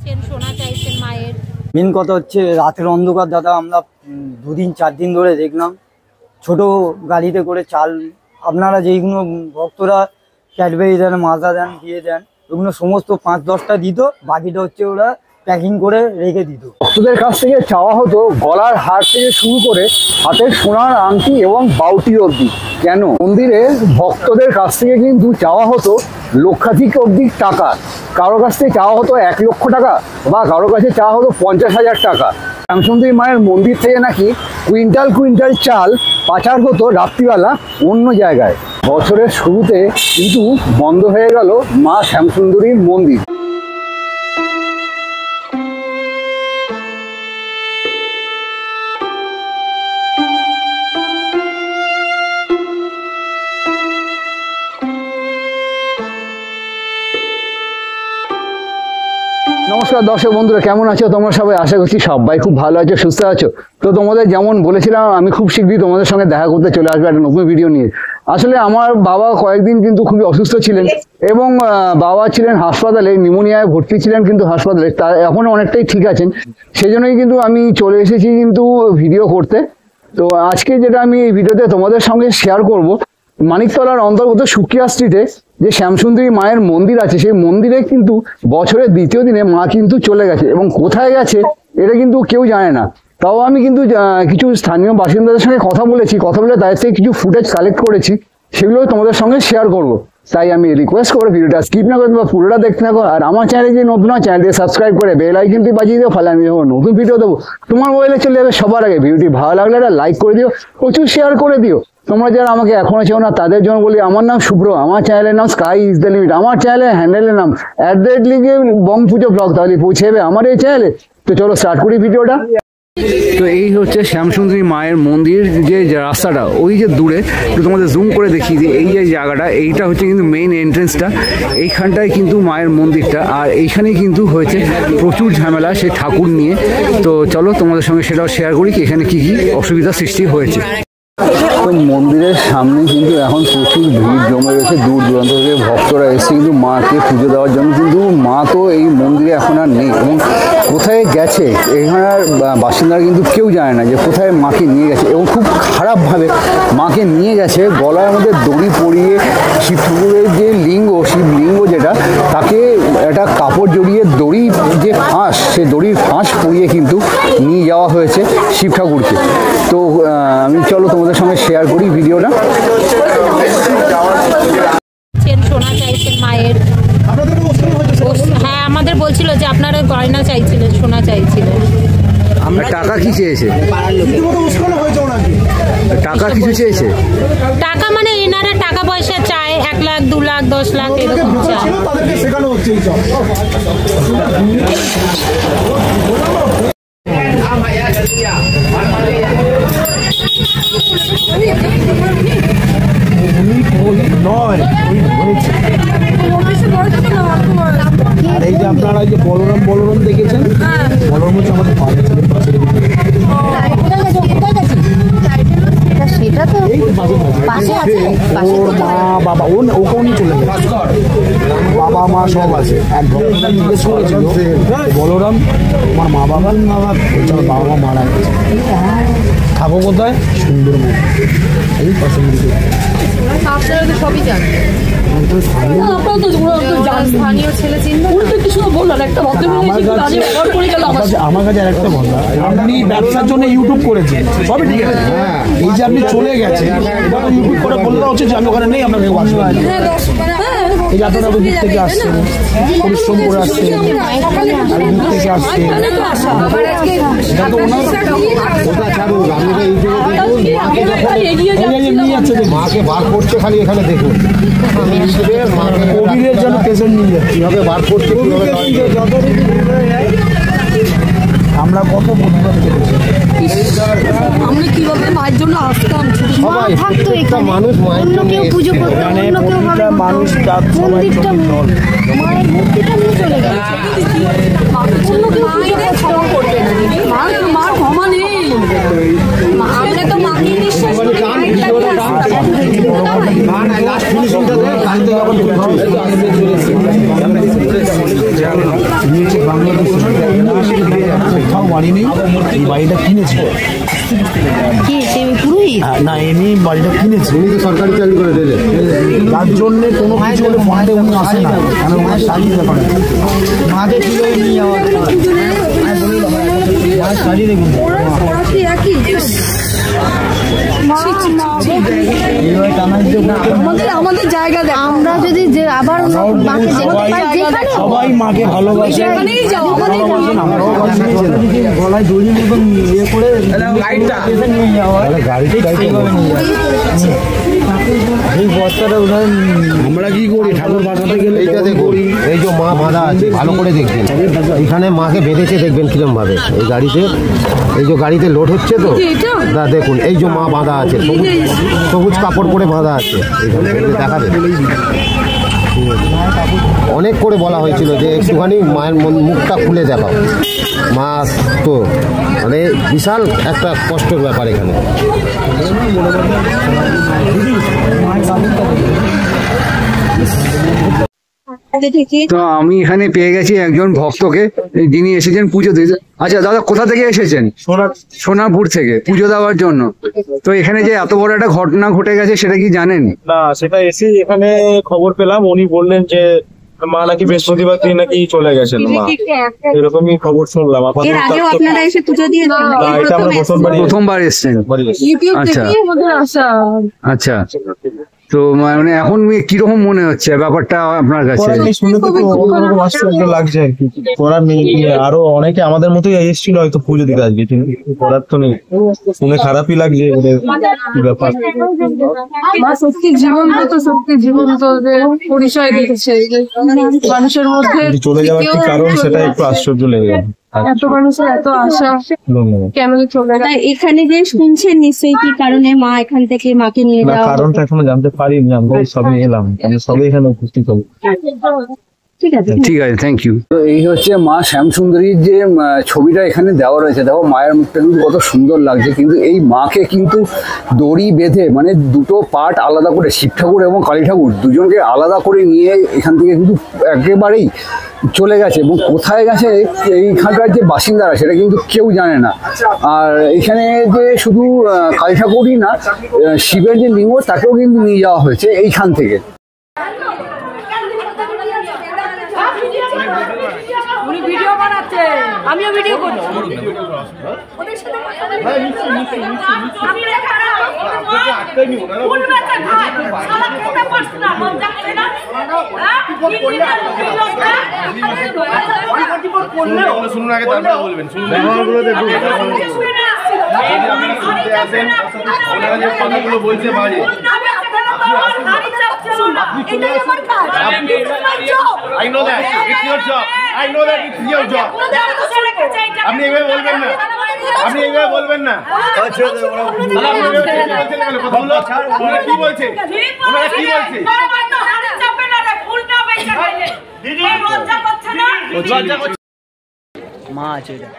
সোনা চাইছেন মায়ের। মেন কথা হচ্ছে রাতের অন্ধকার দাদা, আমরা 2 দিন 4 দিন ধরে দেখলাম ছোট গাড়িতে করে চাল, আপনারা যেইগুলো ভক্তরা ক্যাডবেরি দেন, মাজা দেন, দিয়ে দেন, ওগুলো সমস্ত 5-10টা দিত, বাকিটা হচ্ছে ওরা প্যাকিং করে রেখে দিত। ভক্তদের কাছ থেকে চাওয়া হতো গলার হার থেকে শুরু করে হাতের সোনার আংটি এবং বাউটি অবধি। কেন? মন্দিরে ভক্তদের কাছ থেকে কিন্তু চাওয়া হতো লক্ষাধিক অবধি টাকা। কারো কাছ থেকে চাওয়া হতো 1 লক্ষ টাকা, বা কারো কাছে চাওয়া হতো 50,000 টাকা। শ্যামসুন্দরী মায়ের মন্দির থেকে নাকি কুইন্টাল কুইন্টাল চাল পাচার হতো রাত্রিবেলা অন্য জায়গায়। বছরের শুরুতে কিন্তু বন্ধ হয়ে গেল মা শ্যামসুন্দরীর মন্দির। নমস্কার দর্শক বন্ধুরা, কেমন আছো তোমরা সবাই? আশা করছি সবাই খুব ভালো আছো, সুস্থ আছো। তো তোমাদের যেমন বলেছিলাম, আমি খুব শীঘ্রই তোমাদের সঙ্গে দেখা করতে চলে আসবো একটা নতুন ভিডিও নিয়ে। আসলে আমার বাবা কয়েকদিন কিন্তু খুবই অসুস্থ ছিলেন এবং বাবা ছিলেন হাসপাতালে, নিউমোনিয়ায় ভর্তি ছিলেন, কিন্তু হাসপাতালে এখন অনেকটাই ঠিক আছেন। সেই জন্যই কিন্তু আমি চলে এসেছি কিন্তু ভিডিও করতে। তো আজকে যেটা আমি এই ভিডিওতে তোমাদের সঙ্গে শেয়ার করব, মানিকতলার অন্তর্গত সুকিয়া স্ট্রিটে যে শ্যামসুন্দরী মায়ের মন্দির আছে, সেই মন্দিরে কিন্তু বছরের দ্বিতীয় দিনে মা কিন্তু চলে গেছে এবং কোথায় গেছে এটা কিন্তু কেউ জানে না। তাও আমি কিন্তু কিছু স্থানীয় বাসিন্দাদের সঙ্গে কথা বলে তাদের থেকে কিছু ফুটেজ কালেক্ট করেছি, সেগুলো তোমাদের সঙ্গে শেয়ার করব। তাই আমি রিকোয়েস্ট করবো ভিডিওটা স্কিপ না করে তোমরা পুরোটা দেখতে থাকো। আর আমার চ্যানেলে যে নতুন চ্যানেলটি সাবস্ক্রাইব করে বেল আইকনটি বাজিয়ে দিও, ফলে আমি যখন নতুন ভিডিও দেবো তোমার মোবাইলে চলে যাবে সবার আগে। ভিডিওটি ভালো লাগলে একটা লাইক করে দিও, প্রচুর শেয়ার করে দিও। তোমরা যারা আমাকে এখনো চেও না তাদের জন্য বলি, আমার নাম শুভ্র, আমার চ্যানেলের নাম স্কাই ইজ দ্য লিমিট, আমার চ্যানেলের হ্যান্ডেলের নাম @লিগে বং পুজো ব্লগ, তাহলে পৌঁছে যাবে আমার এই চ্যানেলে। তো চলো স্টার্ট করি ভিডিওটা। তো এই হচ্ছে শ্যামসুন্দরী মায়ের মন্দির, যে রাস্তাটা ওই যে দূরে একটু তোমাদের জুম করে দেখিয়ে দিই। এই যে জায়গাটা, এইটা হচ্ছে কিন্তু মেইন এন্ট্রেন্সটা, এইখানটায় কিন্তু মায়ের মন্দিরটা। আর এইখানেই কিন্তু হয়েছে প্রচুর ঝামেলা সেই ঠাকুর নিয়ে। তো চলো তোমাদের সঙ্গে সেটাও শেয়ার করি, কি এখানে কি কি অসুবিধার সৃষ্টি হয়েছে। তো মন্দিরের সামনে কিন্তু এখন প্রচুর ভিড় জমে রয়েছে, দূর দূরান্ত থেকে ভক্তরা এসে কিন্তু মাকে পুজো দেওয়ার জন্য। কিন্তু মা তো এই মন্দিরে এখন আর নেই এবং কোথায় গেছে এখানকার বাসিন্দারা কিন্তু কেউ জানে না যে কোথায় মাকে নিয়ে গেছে, এবং খুব খারাপভাবে মাকে নিয়ে গেছে। গলার মধ্যে দড়ি পরিয়ে শিব ঠাকুরের যে শিবলিঙ্গ যেটা, তাকে একটা কাপড় জড়িয়ে দড়ি যে ফাঁস, সেই দড়ির ফাঁস পরিয়ে কিন্তু নিয়ে যাওয়া হয়েছে শিব ঠাকুরকে। তো আমি চলো তোমাদের সঙ্গে শেয়ার করি ভিডিওটা। সোনা চাইছেন মায়ের। হ্যাঁ, আমাদের বলছিল যে আপনারা গয়না চাইছিলেন, সোনা চাইছিলেন। টাকা কি চেয়েছে? টাকা কিছু চেয়েছে? টাকা মানে এনারা টাকা পয়সা চায়, 1 লাখ 2 লাখ 10 লাখ এরকম চায়। আর এই যে আপনারা যে বলরাম দেখেছেন, বলরাম হচ্ছে আমাদের সেটা তো পাশে আছে, ওর মা বাবা ওকে উনি চলে গেছে, বাবা মা সব আছে। এক ঘটনা জিজ্ঞেস করেছিল বলরাম আমার মা বাবা মারা গেছে, থাকো কোথায়? সুন্দর মা, এই পাশে সবই জানেন। আমার কাছে আরেকটা কথা, আপনি ব্যবসার জন্য ইউটিউব করেছেন, সবই ঠিক আছে। এই যে আপনি চলে গেছেন, ইউটিউব করে বলতে হচ্ছে যে আমি ওখানে নেই, আপনাকে আসবেন। এই যে আপনারা দূর থেকে আসছেন, পরিশ্রম করে আসছেন, দূর থেকে আসছেন, মাকে বার করছে খালি এখানে দেখুন, কোভিডের জন্য পেশেন্ট নিয়ে যাচ্ছে, কিভাবে বার করছে, আমরা কত আমরা কিভাবে মায়ের জন্য আসতাম, সবাই প্রত্যেকটা মানুষ মায়ের জন্য পুজো করতে, অন্য কেউ মানুষ মন্দিরটা মায়ের মূর্তিটা নিয়ে চলে গেছে। মার ক্ষমা নেই, আমরা তো মাকে বিশ্বাস করি। কোথাও বাড়ি নেই, এই বাড়িটা কিনেছে। কি সে পুরোহিত? না, এমনি বাড়িটা কিনেছে, উনি তো সরকারি চাকরি করে দিলেন, তার জন্য কোনো কিছু হলে ফোনটা উনি আসে না, কারণ ওনার শাড়ির ব্যাপার আছে। মাকে তুলে নিয়ে যাওয়া শাড়ি দেখুন আমাদের জায়গা দেখ, আমরা যদি যে আবার মাকে সবাই মাকে ভালোবাসে, গলায় দড়ি মতন ইয়ে করে নিয়ে যাওয়া এই বস্তাটা ওনার। আমরা কি করি ঠাকুর বাঁধাতে গেলে এইটা দেখুন, এই যে মা বাঁধা আছে, ভালো করে দেখবেন এখানে মাকে বেঁধেছে, দেখবেন কিরম ভাবে এই গাড়িতে, এই যে গাড়িতে লোড হচ্ছে তো দা দেখুন, এই যে মা বাঁধা আছে, সবুজ কাপড় পরে বাঁধা আছে, দেখাবে। অনেক করে বলা হয়েছিল যে একটুখানি মায়ের মুখটা খুলে দেখাও, মা তো মানে বিশাল একটা কষ্টের ব্যাপার এখানে। তো আমি এখানে পেয়ে গেছি একজন ভক্তকে, যিনি এসেছেন পুজো দিতে। আচ্ছা দাদা, কোথা থেকে এসেছেন? সোনারপুর থেকে পুজো দেওয়ার জন্য। তো এখানে যে এত বড় একটা ঘটনা ঘটে গেছে সেটা কি জানেন? না, সেটা এসে এখানে খবর পেলাম, উনি বললেন যে মা নাকি বৃহস্পতিবার দিন নাকি চলে গেছেন, মা এরকমই খবর শুনলাম। এর আগেও আপনারা এসে পুজো দিয়ে এটা আমরা প্রথমবার এসেছেন? আচ্ছা আচ্ছা। তো মানে এখন কিরকম মনে হচ্ছে ব্যাপারটা আপনার কাছে? শুনে তো অন্যরকম আশ্চর্য লাগছে আর কি, করার নেই। আরো অনেকে আমাদের মতোই এসেছিল হয়তো পুজো দিতে আজকে, কিন্তু করার তো নেই, শুনে খারাপই লাগছে ওদের কি ব্যাপার। সত্যি জীবন্ত, তো সত্যি জীবন্ত পরিচয় দিয়েছে মানুষের মধ্যে। চলে যাওয়ার কি কারণ সেটা একটু আশ্চর্য লেগে গেল। এত মানুষের এত আশা কেন চলে গেল? এখানে যে শুনছেন নিশ্চয়ই কি কারণে মা এখান থেকে মাকে নিয়ে যাওয়া, কারণটা এখনো জানতে পারিনি, আমরা সবে এলাম, সবাই এখানে উপস্থিত হবো। ঠিক আছে ঠিক আছে, থ্যাংক ইউ। তো এই হচ্ছে মা শ্যামসুন্দরীর যে ছবিটা এখানে দেওয়া রয়েছে, দেখো মায়ের মুখটা কিন্তু কত সুন্দর লাগছে। কিন্তু এই মাকে কিন্তু দড়ি বেঁধে মানে দুটো পার্ট আলাদা করে, শিব ঠাকুর এবং কালী ঠাকুর দুজনকে আলাদা করে নিয়ে এখান থেকে কিন্তু একেবারেই চলে গেছে, এবং কোথায় গেছে এইখানকার যে বাসিন্দারা সেটা কিন্তু কেউ জানে না। আর এখানে যে শুধু কালী ঠাকুরই না, শিবের যে লিঙ্গ তাকেও কিন্তু নিয়ে যাওয়া হয়েছে এইখান থেকে। আমিও ভিডিও করছি। শুনুন আগে, তারপরে বলবেন। কথাগুলো বলতে পারি, I know that it's your job. I know that it's your job. আপনি এভাবে বলবেন না, আপনি এভাবে বলবেন না। ওনারা কি বলছে? ওনারা কি বলছে? মা আছে এটা।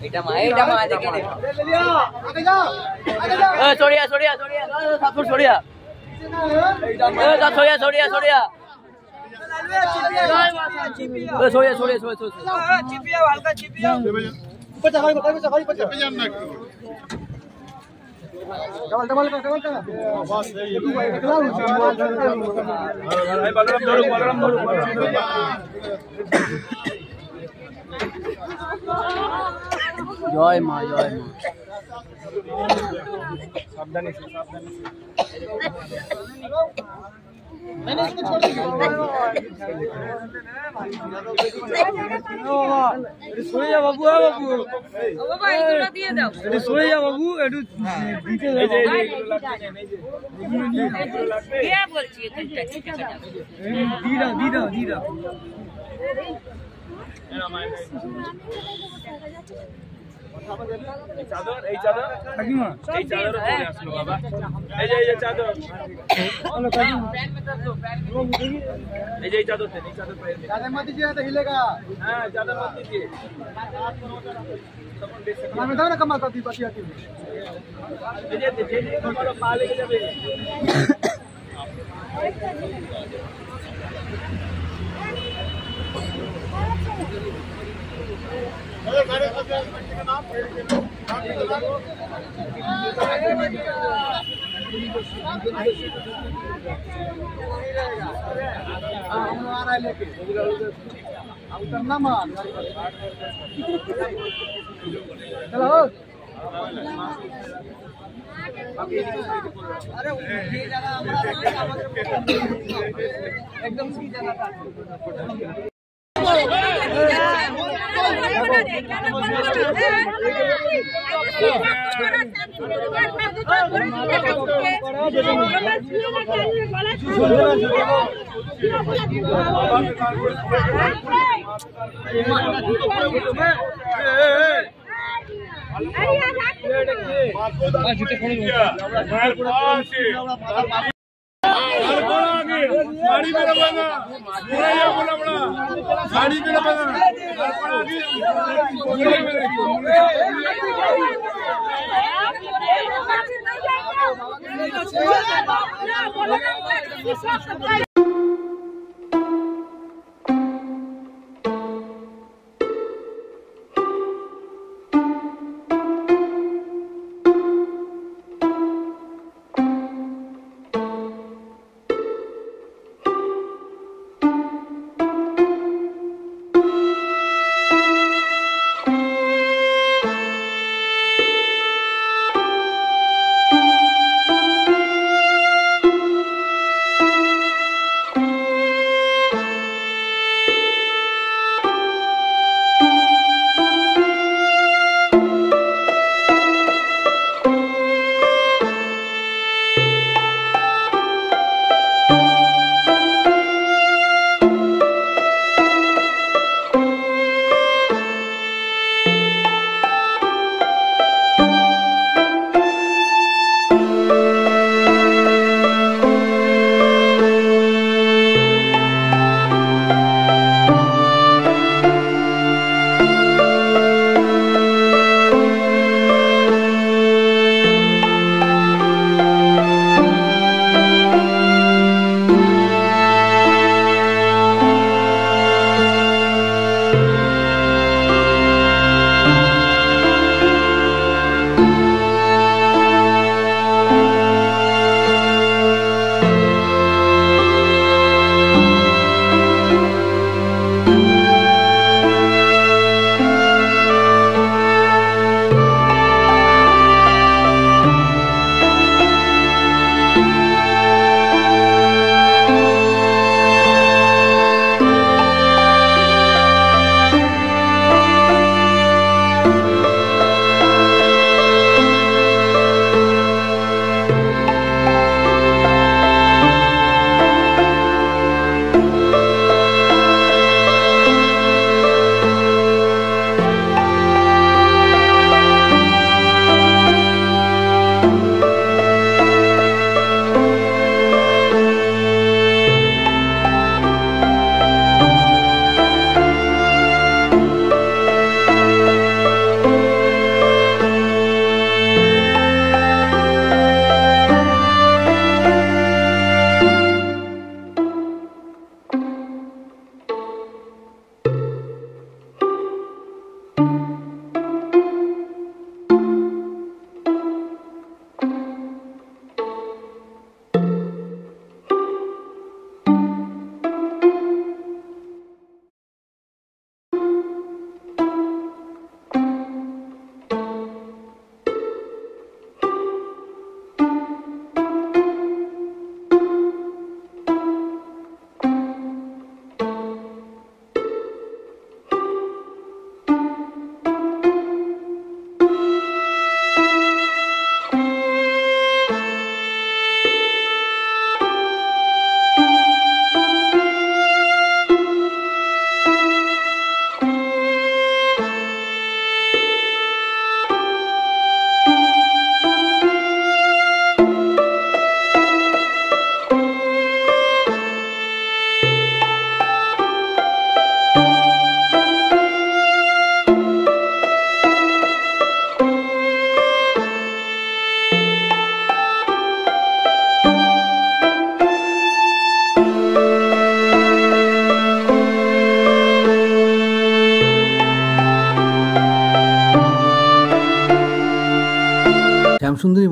এটা মা দেখে নে। সরিয়া সরিয়া সরিয়া সাতপুর সরিয়া সরিয়া সরিয়া সরিয়া সরিয়া সরিয়া সরিয়া চিপিয়া হালকা চিপিয়া পচা হয় পচা হয় পচা যান না ডাবল ডাবল ডাবল বাস এই বলরাম ধরো জয় মা, জয় মা। সাবধানে সাবধানে সরে যা বাবু, বাবু বাবা এগুলো দিয়ে দাও, একটু সরে যা বাবু, একটু দিতে দাও। কে বলছি এটা? ঠিক আছে, দি দাও দি দাও দি দাও। এই চাদর এই চাদর এই চাদর চলে আসলো বাবা এই যে চাদর এই যে চাদর এই চাদর চাদর মত দিজিए तो हिलेगा हां चादर मत दीजिए हमें दाना कमा करती बाकी आती এই যে তোমার পা লেগে যাবে उतरना माल चलो अरे ये जगह एकदम सी जगह था साड़ी मेरा बना साड़ी मेरा बना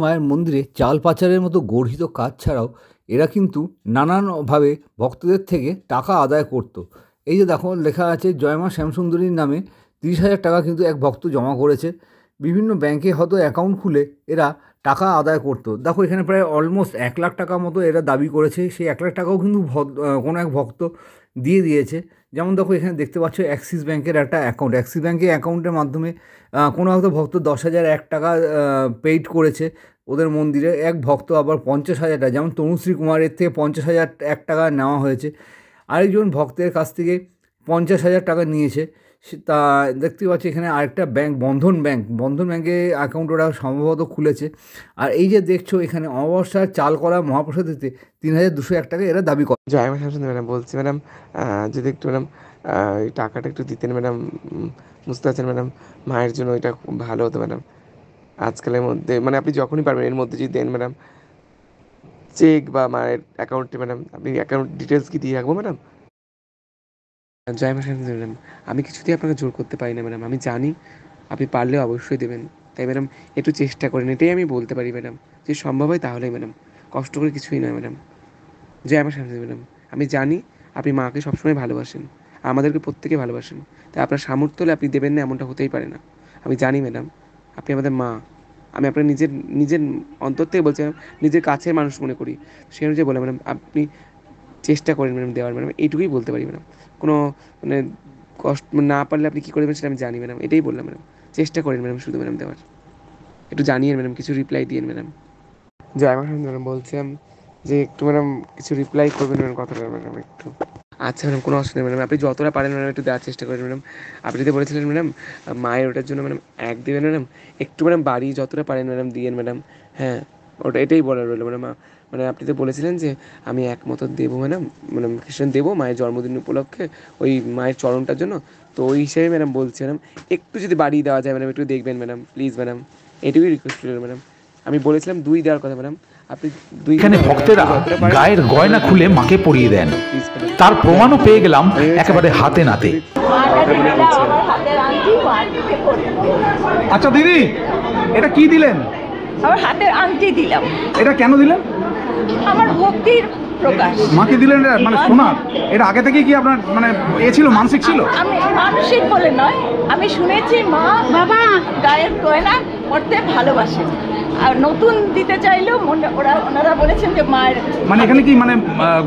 মায়ের মন্দিরে চাল পাচারের মতো গর্হিত কাজ ছাড়াও এরা কিন্তু নানানভাবে ভক্তদের থেকে টাকা আদায় করত। এই যে দেখো লেখা আছে জয়মা শ্যামসুন্দরীর নামে 30,000 টাকা কিন্তু এক ভক্ত জমা করেছে। বিভিন্ন ব্যাংকে হয়তো অ্যাকাউন্ট খুলে এরা টাকা আদায় করতো। দেখো এখানে প্রায় অলমোস্ট 1 লাখ টাকা মতো এরা দাবি করেছে। সেই 1 লাখ টাকাও কিন্তু কোনো এক ভক্ত দিয়ে দিয়েছে। যেমন দেখো এখানে দেখতে পাচ্ছ অ্যাক্সিস ব্যাংকের একটা অ্যাকাউন্ট, অ্যাক্সিস ব্যাংকের অ্যাকাউন্টের মাধ্যমে কোনো হয়তো ভক্ত 10,001 টাকা পেইড করেছে ওদের মন্দিরে। এক ভক্ত আবার 50,000 টাকা, যেমন তনুশ্রী কুমারের থেকে 50,001 টাকা নেওয়া হয়েছে। আরেকজন ভক্তের কাছ থেকে 50,000 টাকা নিয়েছে। তা দেখতে পাচ্ছি এখানে আরেকটা ব্যাংক বন্ধন ব্যাংকে অ্যাকাউন্ট ওরা সম্ভবত খুলেছে। আর এই যে দেখছো এখানে অমাবস্যার চাল করা মহাপ্রসাদ দিতে 3,201 টাকা এরা দাবি করে। জয়মা শ্যামসুন্দরী ম্যাডাম বলছি ম্যাডাম, যদি একটু ম্যাডাম এই টাকাটা একটু দিতেন ম্যাডাম, বুঝতে পারছেন ম্যাডাম, মায়ের জন্য এটা খুব ভালো হতো ম্যাডাম। আজকালের মধ্যে মানে আপনি যখনই পারবেন এর মধ্যে যদি দেন ম্যাডাম, চেক বা মায়ের অ্যাকাউন্টে ম্যাডাম, আপনি অ্যাকাউন্ট ডিটেলস কি দিয়ে রাখবো ম্যাডাম? জয়মা শ্যামসুন্দরী ম্যাডাম, আমি কিছুতেই আপনাকে জোর করতে পারি না ম্যাডাম, আমি জানি আপনি পারলেও অবশ্যই দেবেন। তাই ম্যাডাম একটু চেষ্টা করেন, এটাই আমি বলতে পারি ম্যাডাম। যদি সম্ভব হয় তাহলেই ম্যাডাম, কষ্ট করে কিছুই নয় ম্যাডাম। জয়মা শ্যামসুন্দরী ম্যাডাম, আমি জানি আপনি মাকে সবসময় ভালোবাসেন, আমাদেরকে প্রত্যেকে ভালোবাসেন। তাই আপনার সামর্থ্য হলে আপনি দেবেন না এমনটা হতেই পারে না। আমি জানি ম্যাডাম আপনি আমাদের মা, আমি আপনার নিজের অন্তর থেকে বলছি, নিজের কাছের মানুষ মনে করি, সেই অনুযায়ী বলে ম্যাডাম আপনি চেষ্টা করেন ম্যাডাম দেওয়ার। ম্যাডাম এইটুকুই বলতে পারি ম্যাডাম, কোনো মানে কষ্ট না পারলে আপনি কী করবেন সেটা আমি জানি ম্যাডাম, এটাই বললাম ম্যাডাম। চেষ্টা করেন ম্যাডাম শুধু ম্যাডাম দেওয়ার, একটু জানিয়েন ম্যাডাম, কিছু রিপ্লাই দিয়েন ম্যাডাম। জয়মা শ্যামসুন্দরী ম্যাডাম বলছিলাম যে একটু ম্যাডাম কিছু রিপ্লাই করবেন ম্যাডাম কথাটা ম্যাডাম একটু। আচ্ছা ম্যাডাম, কোনো অসুবিধা ম্যাডাম, আপনি যতটা পারেন ম্যাডাম একটু দেওয়ার চেষ্টা করেন ম্যাডাম। আপনি যদি বলেছিলেন ম্যাডাম মায়ের ওটার জন্য ম্যাডাম 1 দেবেন ম্যাডাম, একটু ম্যাডাম বাড়ি যতটা পারেন ম্যাডাম দিয়েন ম্যাডাম। হ্যাঁ ওটা এটাই বলার রইল ম্যাডাম। মানে আপনি তো বলেছিলেন যে আমি 1 মতো দেবো ম্যাডাম, মানে খ্রিস্টান দেবো মায়ের জন্মদিন উপলক্ষে ওই মায়ের চরণটার জন্য, তো ওই হিসেবে ম্যাডাম বলছি ম্যাডাম একটু যদি বাড়িয়ে দেওয়া যায় ম্যাডাম, একটু দেখবেন ম্যাডাম প্লিজ ম্যাডাম, এটুকুই রিকোয়েস্ট করলেন ম্যাডাম। আমি বলেছিলাম 2 দেওয়ার কথা ম্যাডাম, আপনি 2। এখানে ভক্তেরা গায়ের গয়না খুলে মাকে পরিয়ে দেন, তার প্রমাণও পেয়ে গেলাম একেবারে হাতে নাতে। আচ্ছা দিদি, এটা কি দিলেন? আমার হাতের আংটি দিলাম। এটা কেন দিলেন? আমার ভক্তির প্রকাশ। মাকে দিলেন মানে সোনার? এটা আগে থেকে কি আপনার মানে ছিল, মানসিক ছিল? আমি মানসিক বলে নয়, আমি শুনেছি মা বাবা গায়ের গয়না পরতে ভালোবাসেন, আর নতুন দিতে চাইলেও ওনারা বলেছেন যে মায়ের মানে এখানে কি মানে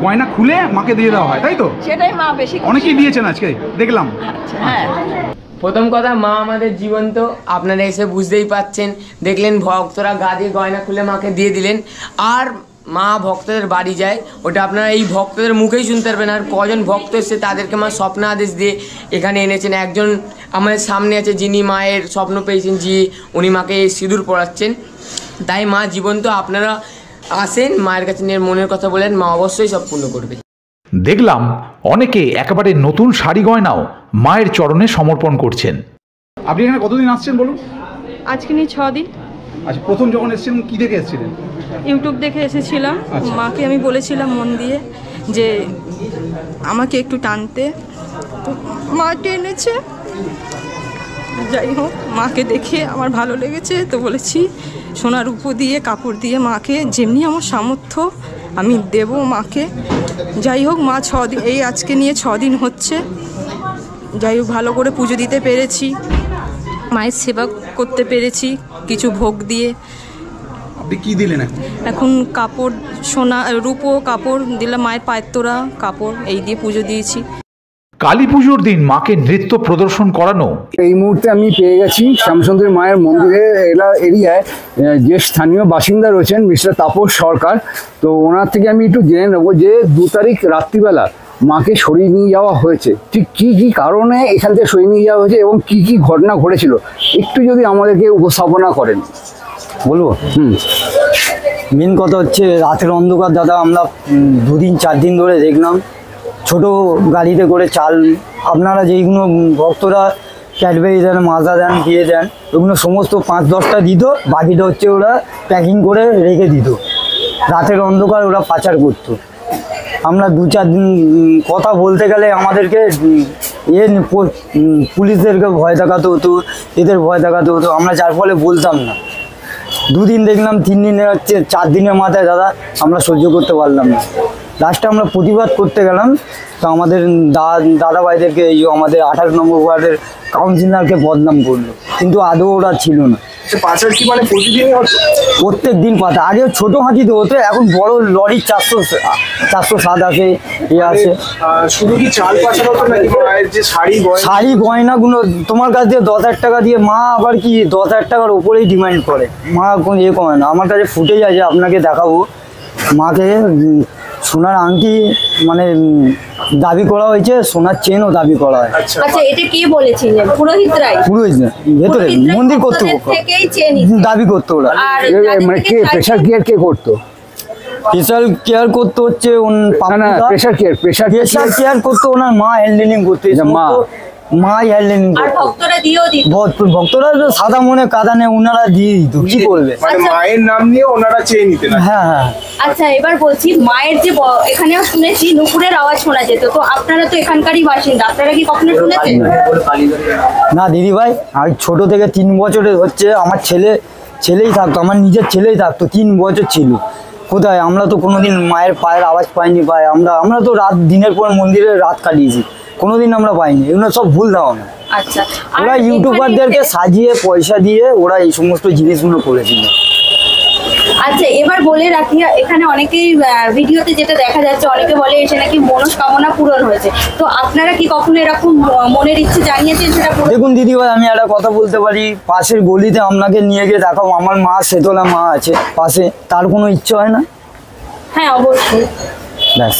গয়না খুলে মাকে দিয়ে দেওয়া হয়, তাই তো? সেটাই মা বেশি অনেকেই দিয়েছেন আজকে দেখলাম। হ্যাঁ, প্রথম কথা মা আমাদের জীবন্ত, আপনারা এসে বুঝতেই পাচ্ছেন, দেখলেন ভক্তরা গা দিয়ে গয়না খুলে মাকে দিয়ে দিলেন। আর মা ভক্তদের বাড়ি যায়, ওটা আপনারা এই ভক্তদের মুখেই শুনতে পারবেন। আর কজন ভক্ত এসে তাদেরকে মা স্বপ্ন আদেশ দিয়ে এখানে এনেছেন। একজন আমাদের সামনে আছে যিনি মায়ের স্বপ্ন পেয়েছেন, উনি মাকে সিঁদুর পরাচ্ছেন। তাই মা জীবন্ত, আপনারা আসেন মায়ের কাছে নিয়ে মনের কথা বলেন, মা অবশ্যই সব পূর্ণ করবে। দেখলাম অনেকে একেবারে নতুন শাড়ি গয়নাও মায়ের চরণে সমর্পণ করছেন। আপনি এখানে কতদিন আসছেন বলুন? আজকে নিয়ে 6 দিন। আচ্ছা, প্রথম যখন এসেছিলেন কি দেখে এসেছিলেন? ইউটিউব দেখে এসেছিলাম। মাকে আমি বলেছিলাম মন দিয়ে যে আমাকে একটু টানতে, তো মা টেনেছে। যাই হোক, মাকে দেখে আমার ভালো লেগেছে, তো বলেছি সোনার রূপো দিয়ে কাপড় দিয়ে মাকে যেমনি আমার সামর্থ্য আমি দেব মাকে। যাই হোক, মা 6 দিন, এই আজকে নিয়ে 6 দিন হচ্ছে। যাই হোক, ভালো করে পুজো দিতে পেরেছি, মায়ের সেবা করতে পেরেছি কিছু ভোগ দিয়ে। আপনি কি দিলেন এখন? কাপড়, সোনা রূপো কাপড় দিলাম, মায়ের পায়ের তোরা কাপড়, এই দিয়ে পুজো দিয়েছি। কালী পুজোর দিন মাকে নৃত্য প্রদর্শন করানো। এই মুহূর্তে আমি পেয়ে গেছি শ্যামসুন্দরী মায়ের মন্দিরে এরিয়ায় যে স্থানীয় বাসিন্দা রয়েছেন মিস্টার তাপস সরকার। তো ওনার থেকে আমি একটু জেনে নেবো যে 2 তারিখ রাত্রিবেলা মাকে সরিয়ে নিয়ে যাওয়া হয়েছে, ঠিক কী কী কারণে এখান থেকে সরিয়ে নিয়ে যাওয়া হয়েছে এবং কী কী ঘটনা ঘটেছিল একটু যদি আমাদেরকে উপস্থাপনা করেন। বলবো? মেন কথা হচ্ছে রাতের অন্ধকার দাদা, আমরা 2 দিন 4 দিন ধরে দেখলাম ছোট গাড়িতে করে চাল, আপনারা যেইগুলো ভক্তরা ক্যাডবেরি দেন, মাজা দেন, দিয়ে দেন, ওগুলো সমস্ত 5-10টা দিত, বাকিটা হচ্ছে ওরা প্যাকিং করে রেখে দিত। রাতের অন্ধকার ওরা পাচার করতো। আমরা 2-4 দিন কথা বলতে গেলে আমাদেরকে পুলিশদেরকে ভয় দেখাতে হতো, এদের ভয় দেখাতে হতো, আমরা যার ফলে বলতাম না। 2 দিন দেখলাম, 3 দিনে হচ্ছে, 4 দিনের মাথায় দাদা আমরা সহ্য করতে পারলাম না। লাস্টে আমরা প্রতিবাদ করতে গেলাম, তো আমাদের দাদা ভাইদেরকে এই যে আমাদের 18 নম্বর ওয়ার্ডের কাউন্সিলরকে বদনাম করলো, কিন্তু আদৌ ওরা ছিল না। পাচার কি মানে প্রতিদিনই হতো? প্রত্যেক দিন পাতা, আগে ছোট হাতিতে হতো, এখন বড় লরি 407 আছে, এ আছে। শুধু কি চাল পাচার হতো নাকি মায়ের যে শাড়ি গয়নাগুলো তোমার কাছ দিয়ে 10,000 টাকা দিয়ে, মা আবার কি 10,000 টাকার ওপরেই ডিমান্ড করে, মা কোনো ইয়ে করে না। আমার কাছে ফুটেজ আছে, আপনাকে দেখাবো। মাকে সোনার আংটি মানে দাবি করা হয়েছে, সোনার চেনও দাবি করা হয়। আচ্ছা, এটা কে বলেছিলেন? পুরোহিত ভেতরে মন্দির কর্তৃপক্ষ দাবি করতো ওরা। মানে কে প্রেশার কে করতো? প্রেশার কেয়ার করতে হচ্ছে প্রেশার কেয়ার করতে ওনার মা হ্যান্ডেলিং করতে, মাই হ্যান্ডেলিং ভক্তরা সাদা মনে কাদানে ওনারা দিয়ে দিত, কি করবে? মানে মায়ের নাম নিয়ে ওনারা চেয়ে নিতেন। হ্যাঁ। আচ্ছা, এবার বলছি, মায়ের যে এখানেও শুনেছি নুপুরের আওয়াজ শোনা যেত, তো আপনারা তো এখানকারই বাসিন্দা, আপনারা কি কখনো শুনেছেন? না দিদি ভাই, আমি ছোট থেকে 3 বছরের হচ্ছে আমার ছেলেই থাকতো, আমার নিজের ছেলেই থাকতো, 3 বছর ছিল। কোথায় আমরা তো কোনোদিন মায়ের পায়ের আওয়াজ পাইনি। আমরা তো দিনের পর মন্দিরে রাত কাটিয়েছি, কোনোদিন আমরা পাইনি। এগুলো সব ভুল ধারণা। আচ্ছা, ওরা ইউটিউবারদেরকে সাজিয়ে পয়সা দিয়ে ওরা এই সমস্ত জিনিসগুলো করেছিল। আচ্ছা, এবার বলে রাখি, এখানে অনেকেই ভিডিওতে যেটা দেখা যাচ্ছে, অনেকে বলে এসে নাকি মনস্কামনা পূরণ হয়েছে, তো আপনারা কি কখনো এরকম মনের ইচ্ছে জানিয়েছেন সেটা? দেখুন দিদি ভাই, আমি একটা কথা বলতে পারি, পাশের গলিতে আপনাকে নিয়ে গিয়ে দেখাবো, আমার মা শেতলা মা আছে পাশে, তার কোনো ইচ্ছে হয় না? হ্যাঁ, অবশ্যই। ব্যাস,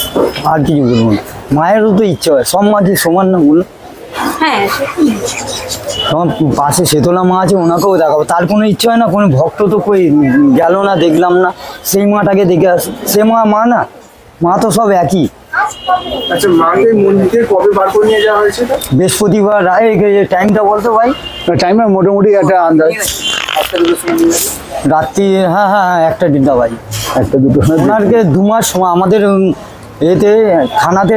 আর কিছু বলবো না। মায়েরও তো ইচ্ছে হয়, সব মা কি সমান না বলুন? হ্যাঁ, তোমার পাশে শেতলা মা আছে, ওনাকেও দেখাবো, তার কোনো ইচ্ছে হয় না? কোনো ভক্ত তো কই গেল না, দেখলাম না, সেই মাটাকে দেখে আসে। সে মা না, মা তো সব একই। আচ্ছা, মাকে মন্দিরে কবে বার করে নিয়ে যাওয়া হয়েছে? বৃহস্পতিবার টাইমটা বলতো ভাই? টাইমটা মোটামুটি একটা আন্দাজ, রাত্রি। হ্যাঁ, 1টা বাজে, 1-2 ওনারকে 2 মাস সময় আমাদের এতে থানাতে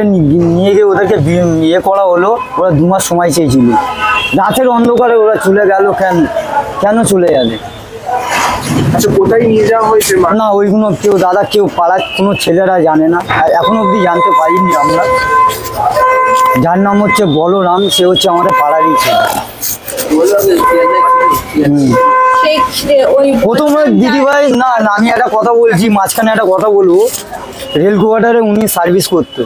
নিয়ে গিয়ে ওদেরকে ইয়ে করা হলো। ওরা 2 মাস সময় চেয়েছিল, রাতের অন্ধকারে ওরা চলে গেল। কেন চলে যাবে? আচ্ছা, কোথায় নিয়ে যাওয়া হয়েছে? না, ওইগুলো কেউ পাড়ার কোনো ছেলেরা জানে না, এখনো অব্দি জানতে পারিনি আমরা। যার নাম হচ্ছে বলরাম, সে হচ্ছে আমাদের পাড়ারই ছেলে। প্রথমে দিদি ভাই, না আমি একটা কথা বলছি, মাঝখানে একটা কথা বলবো। রেল কোয়ার্টারে উনি সার্ভিস করতো।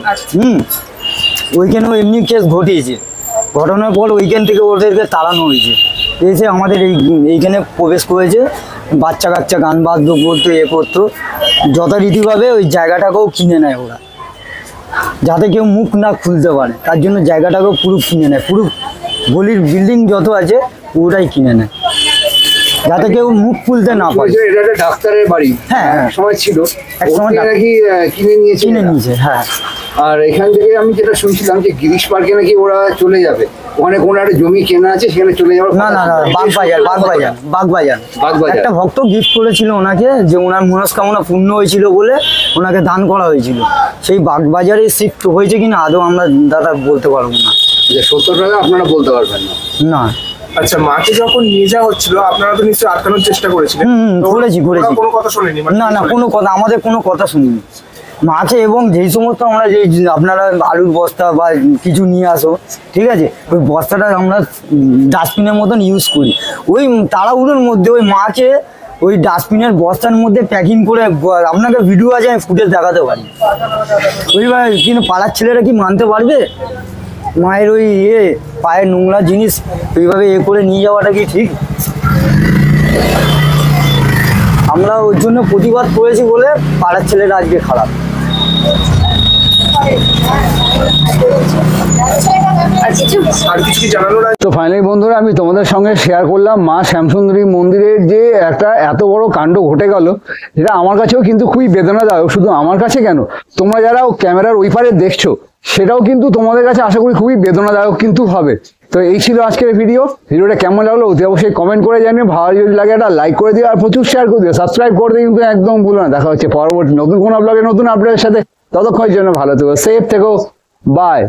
ওইখানেও এমনি কেস ঘটিয়েছে, ঘটনার পর ওইখান থেকে ওদেরকে তাড়ানো হয়েছে। এসে আমাদের এইখানে প্রবেশ করেছে, বাচ্চা কাচ্চা গান বাদ্য করতো, করতো, যথারীতিভাবে ওই জায়গাটাকেও কিনে নেয় ওরা, যাতে কেউ মুখ না খুলতে পারে। তার জন্য জায়গাটাকেও পুরো কিনে নেয়, পুরো গলির বিল্ডিং যত আছে পুরোটাই কিনে নেয়, যাতে কেউ মুখ খুলতে না পারে। এটা একটা ডাক্তারের বাড়ি, হ্যাঁ, সময় ছিল, এক সময় নাকি কিনে নিয়েছে। হ্যাঁ, আর এখান থেকে আমি যেটা শুনছিলাম যে গিরিশ পার্কে নাকি ওরা চলে যাবে, ওখানে কোনো একটা জমি কেনা আছে, সেখানে চলে যাবে। না, বাগবাজার একটা ভক্ত গিফট করেছিল ওনাকে, যে ওনার মনস্কামনা পূর্ণ হয়েছিল বলে ওনাকে দান করা হয়েছিল। সেই বাগবাজারে শিফট হয়েছে কিনা আদৌ আমরা দাদা বলতে পারবো না। সত্যটা আপনারা বলতে পারবেন না। আচ্ছা, মাকে যখন নিয়ে যাওয়া হচ্ছিল, আপনারা তো নিশ্চয়ই আটকানোর চেষ্টা করেছিলেন? করেছি। কোনো কথা শোনেনি? না, কোনো কথা, আমাদের কোনো কথা শুনিনি মাকে। এবং যেই সমস্ত আমরা আপনারা আলুর বস্তা বা কিছু নিয়ে আসো, ঠিক আছে, ওই বস্তাটা আমরা ডাস্টবিনের মতন ইউজ করি। ওই তাড়াহুড়োর মধ্যে ওই মাকে ওই ডাস্টবিনের বস্তার মধ্যে প্যাকিং করে, আপনাকে ভিডিও আছে, আমি ফুটেজ দেখাতে পারি। ওইভাবে কিন্তু পাড়ার ছেলেরা কি মানতে পারবে? মায়ের ওই পায়ের নোংরা জিনিস ওইভাবে করে নিয়ে যাওয়াটা কি ঠিক? আমরা ওর জন্য প্রতিবাদ করেছি বলে পাড়ার ছেলেরা আজকে খারাপ। তো ফাইনালি বন্ধুরা, আমি তোমাদের সঙ্গে শেয়ার করলাম মা শ্যামসুন্দরী মন্দিরের যে একটা এত বড় কাণ্ড ঘটে গেল, যেটা আমার কাছেও কিন্তু খুবই বেদনাদায়ক। শুধু আমার কাছে কেন, তোমরা যারা ক্যামেরার ওই পারে দেখছো, সেটাও কিন্তু তোমাদের কাছে আশা করি খুবই বেদনাদায়ক কিন্তু হবে। তো এই ছিল আজকের ভিডিওটা কেমন লাগলো অতি অবশ্যই কমেন্ট করে জানিও। ভালো যদি লাগে একটা লাইক করে দিও, আর প্রচুর শেয়ার করে দিও, সাবস্ক্রাইব করতে কিন্তু একদম ভুলো না। দেখা হচ্ছে পরবর্তী নতুন কোনো ব্লগে নতুন আপডেটের সাথে, ততক্ষণের জন্য ভালো থেকো, সেফ থেকো, বাই।